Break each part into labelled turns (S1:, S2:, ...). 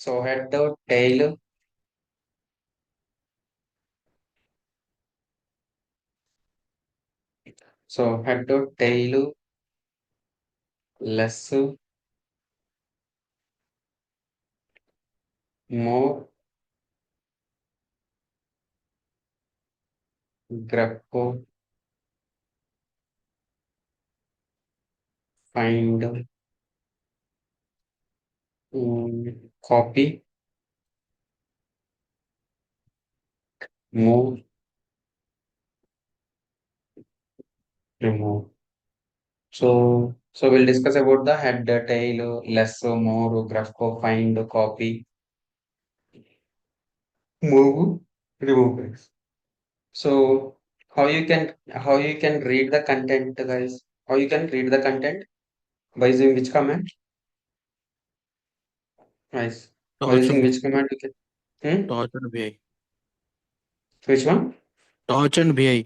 S1: So head to tail. So head to tail, less, more, grappo, find, copy, move, remove. So we'll discuss about the head, tail, less, more, grapho, find, copy, move, remove. Guys. So how you can read the content, guys? How you can read the content by using which command? Guys, by
S2: Torch
S1: using
S2: and
S1: which command you can?
S2: torch and VI.
S1: Which one?
S2: Torch and VI.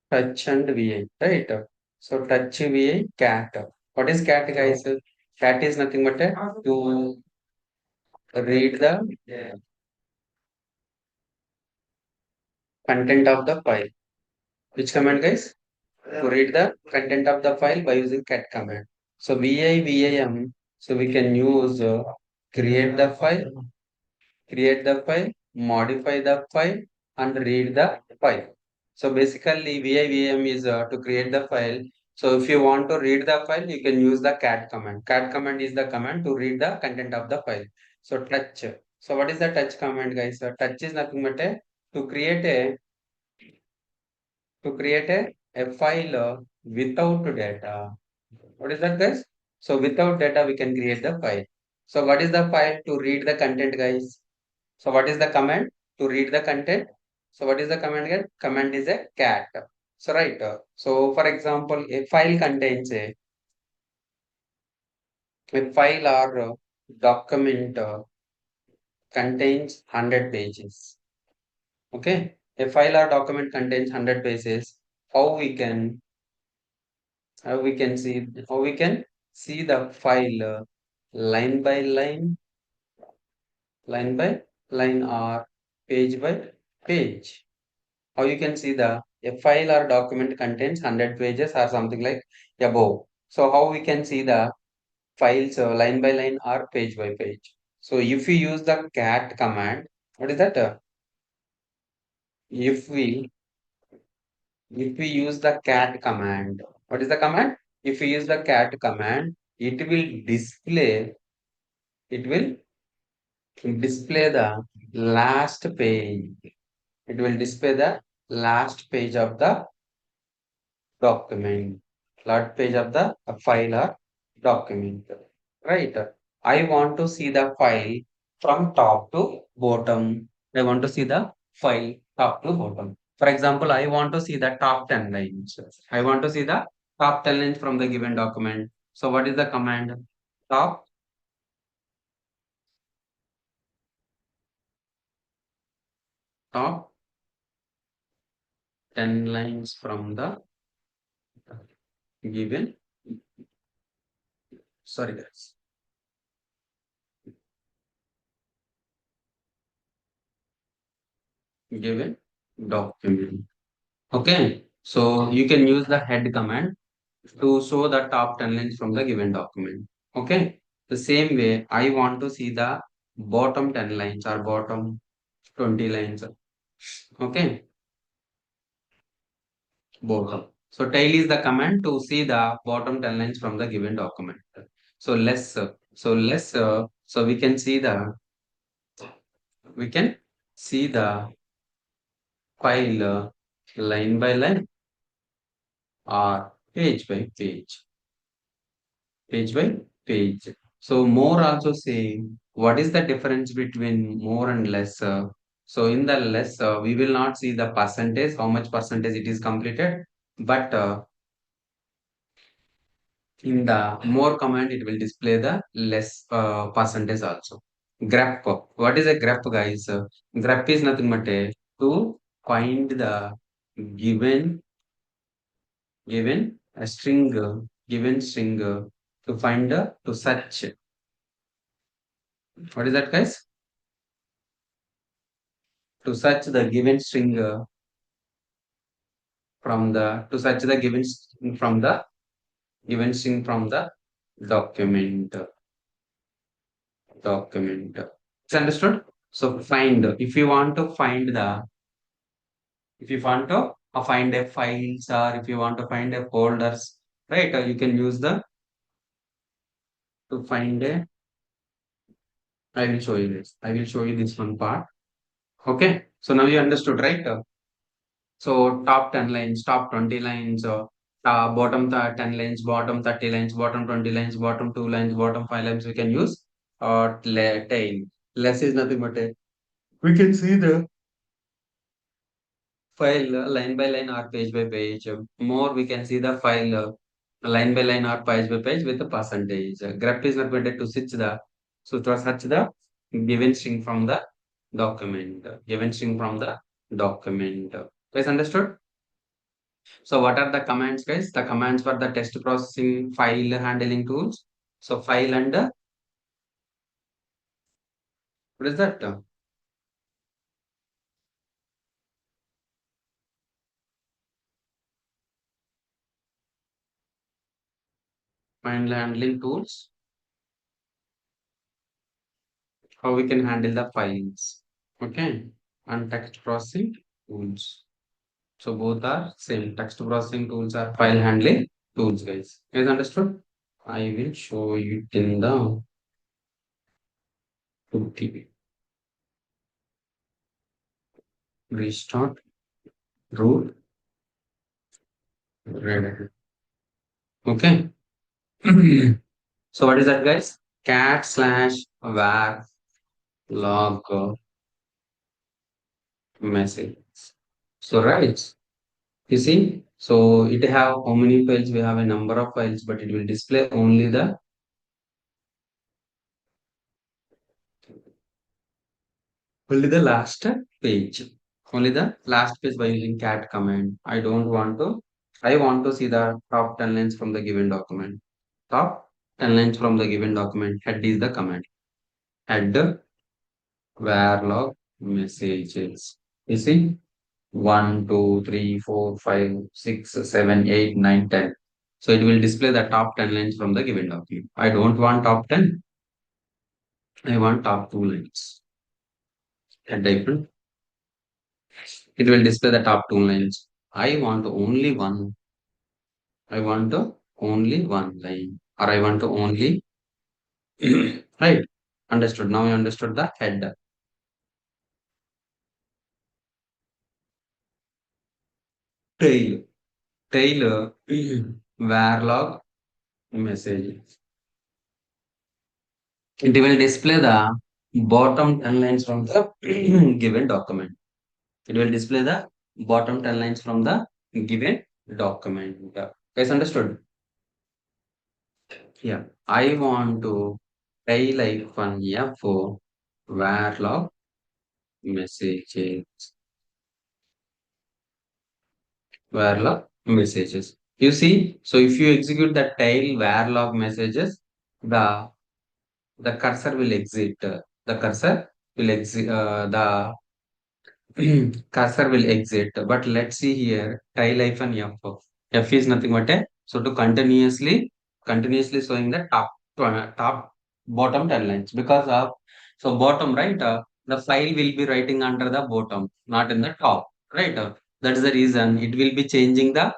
S1: Touch and VI, right? So touch VI, cat. What is cat, guys? Cat is nothing but to read the content of the file. Which command, guys? To read the content of the file by using cat command. So VIVIM. So we can use create the file, modify the file, and read the file. So basically, VIVM is to create the file. So if you want to read the file, you can use the cat command. Cat command is the command to read the content of the file. So touch. So what is the touch command, guys? Touch is nothing but to create a a file without data. What is that, guys? So without data, we can create the file. So what is the file to read the content, guys? So what is the command to read the content? So what is the command again? Command is a cat. So right. So for example, a file contains a file or document contains 100 pages. Okay. A file or document contains 100 pages. How we can how we can see the file line by line or page by page. How you can see the a file or document contains 100 pages or something like above. So how we can see the files line by line or page by page. So if we use the cat command, what is that? If we use the cat command, what is the command? If we use the cat command, it will display the last page. It will display the last page of the document, last page of the file or document. Right. I want to see the file from top to bottom. I want to see the file top to bottom. For example, I want to see the top 10 lines. I want to see the top 10 lines from the given document. So what is the command? Top top 10 lines from the given, sorry guys, given document. Okay. So you can use the head command to show the top 10 lines from the given document. Okay. The same way, I want to see the bottom 10 lines or bottom 20 lines. Okay. Bottom. So tail is the command to see the bottom 10 lines from the given document. So we can see the file line by line or page by page. So more also saying what is the difference between more and lesser. So in the lesser, we will not see the percentage, how much percentage it is completed, but in the more command, it will display the less percentage also. Grep. What is a grep, guys? Grep is nothing but to find the given given string. To find, to search. What is that, guys? To search the given string to search the from the given string from the document. Document. It's understood? So find. If you want to find a files, or if you want to find a folders, right? You can use the to find a. I will show you this. I will show you this one part. Okay. So now you understood, right? So top 10 lines, top 20 lines, bottom 10 lines, bottom 30 lines, bottom 20 lines, bottom 2 lines, bottom 5 lines we can use, or tail. Less is nothing but a. We can see the file line by line or page by page. More we can see the file line by line or page by page with the percentage. Grep is not permitted to search the given string from the document. Given string from the document. Guys, understood? So what are the commands, guys? The commands for the text processing file handling tools. So file and what is that? File handling tools. How we can handle the files. Okay. And text processing tools. So both are same. Text processing tools are file handling tools, guys. Is understood? I will show you in the 2 restart root read. Okay. So what is that, guys? Cat slash var log message. So right. You see, so it have how many files? We have a number of files, but it will display only the last page. Only the last page by using cat command. I want to see the top 10 lines from the given document. Top 10 lines from the given document. Head is the command. Head var log messages. You see, 1, 2, 3, 4, 5, 6, 7, 8, 9, 10. So it will display the top 10 lines from the given document. I don't want top 10. I want top 2 lines. And different. It will display the top 2 lines. I want only one. I want only one line. Or I want only. Right. Understood. Now you understood the head. Tail. Tail. Var log message. It will display the bottom 10 lines from the given document. It will display the bottom 10 lines from the given document. Guys, understood? Yeah. I want to tail icon F4 var log messages. Var log messages. You see, so if you execute the tail var log messages, the the cursor will exit. The cursor will exit. The cursor will exit. But let's see here, tail hyphen f. F is nothing but a, so to continuously showing the top bottom 10 lines because of, so bottom, right? The file will be writing under the bottom, not in the top, right? That is the reason it will be changing the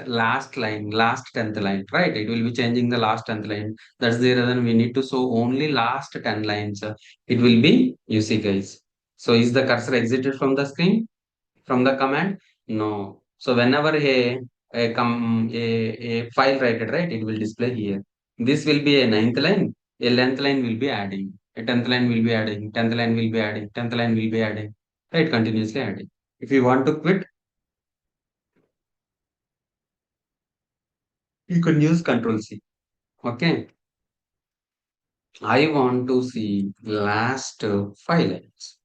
S1: last line, last 10th line, right? It will be changing the last 10th line. That's the reason we need to show only last 10 lines. It will be, you see, guys. So is the cursor exited from the screen, from the command? No. So whenever a file writer, right, it will display here. This will be a ninth line. A length line will be adding. A 10th line will be adding. 10th line will be adding. 10th line will be adding. Right, continuously adding. If you want to quit, you can use Control C. Okay. I want to see last 5 lines.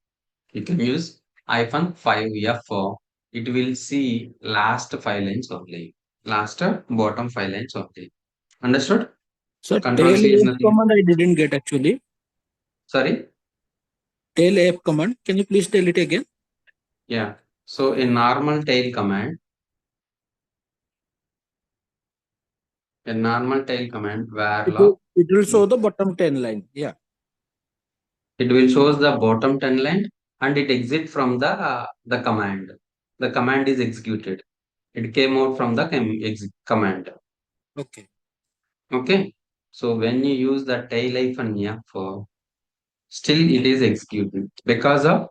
S1: You can use -5 F4. It will see last 5 lines only. last bottom 5 lines only. Understood?
S2: Sir,
S1: Control
S2: tail
S1: C is
S2: F
S1: nothing.
S2: command I didn't get actually.
S1: Sorry.
S2: Tail F command. Can you please tell it again?
S1: Yeah. So in normal tail command, a normal tail command var log,
S2: It will show the bottom 10 line. Yeah.
S1: it will shows the bottom 10 line and it exit from the command. The command is executed. It came out from the command.
S2: Okay.
S1: Okay. So when you use the tail hyphen F, still it is executed because of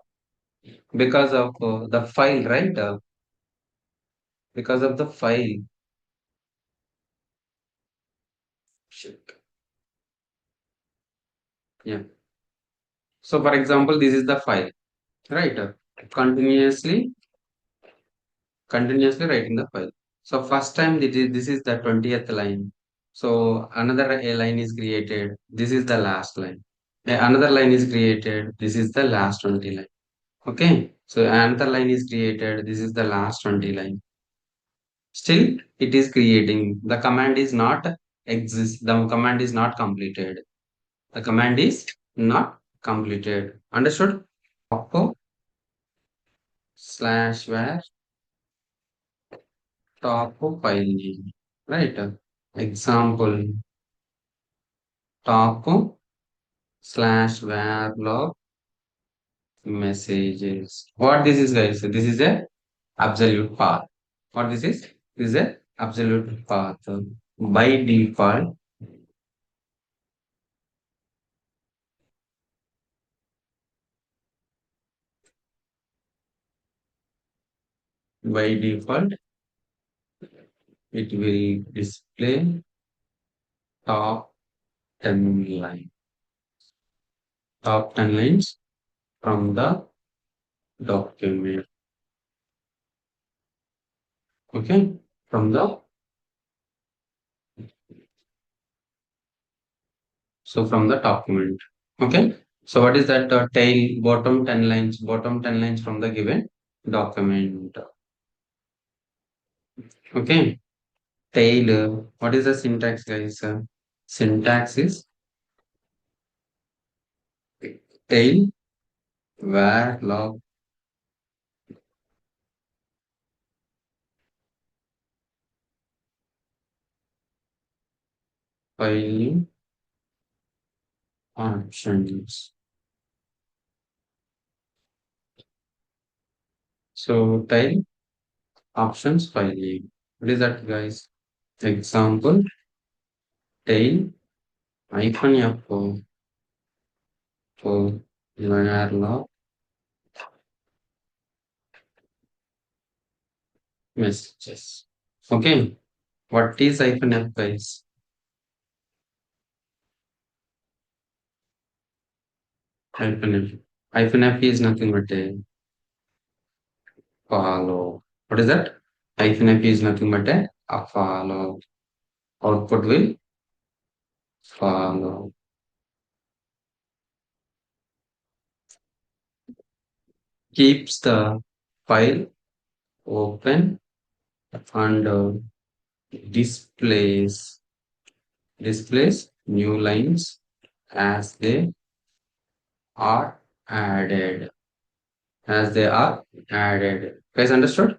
S1: the file, right? Because of the file. Shit. Yeah. So for example, this is the file, right? Continuously, continuously writing the file. So first time this is the 20th line. So another a line is created. This is the last line. Another line is created. This is the last 20 line. Okay. So another line is created. This is the last 20 line. Still, it is creating. The command is not exist. The command is not completed. The command is not completed. Understood? Top slash where top file name. Right. Example top slash where log messages. What this is, guys? This is a absolute path. What this is? This is a absolute path. By default, it will display top 10 line. Top 10 lines from the document. Okay, from the from the document. Okay, so what is that tail bottom 10 lines from the given document. Okay, tail, what is the syntax, guys? Syntax is tail var log file options. So tail options file. What is that, guys? Example tail hyphen f for var log messages. Okay, what is hyphen f, guys? Hyphen f. Hyphen f is nothing but a follow. What is that? Hyphen f is nothing but a follow. Output will follow. Keeps the file open and displays displays new lines as they are added. As they are added. Guys, understood?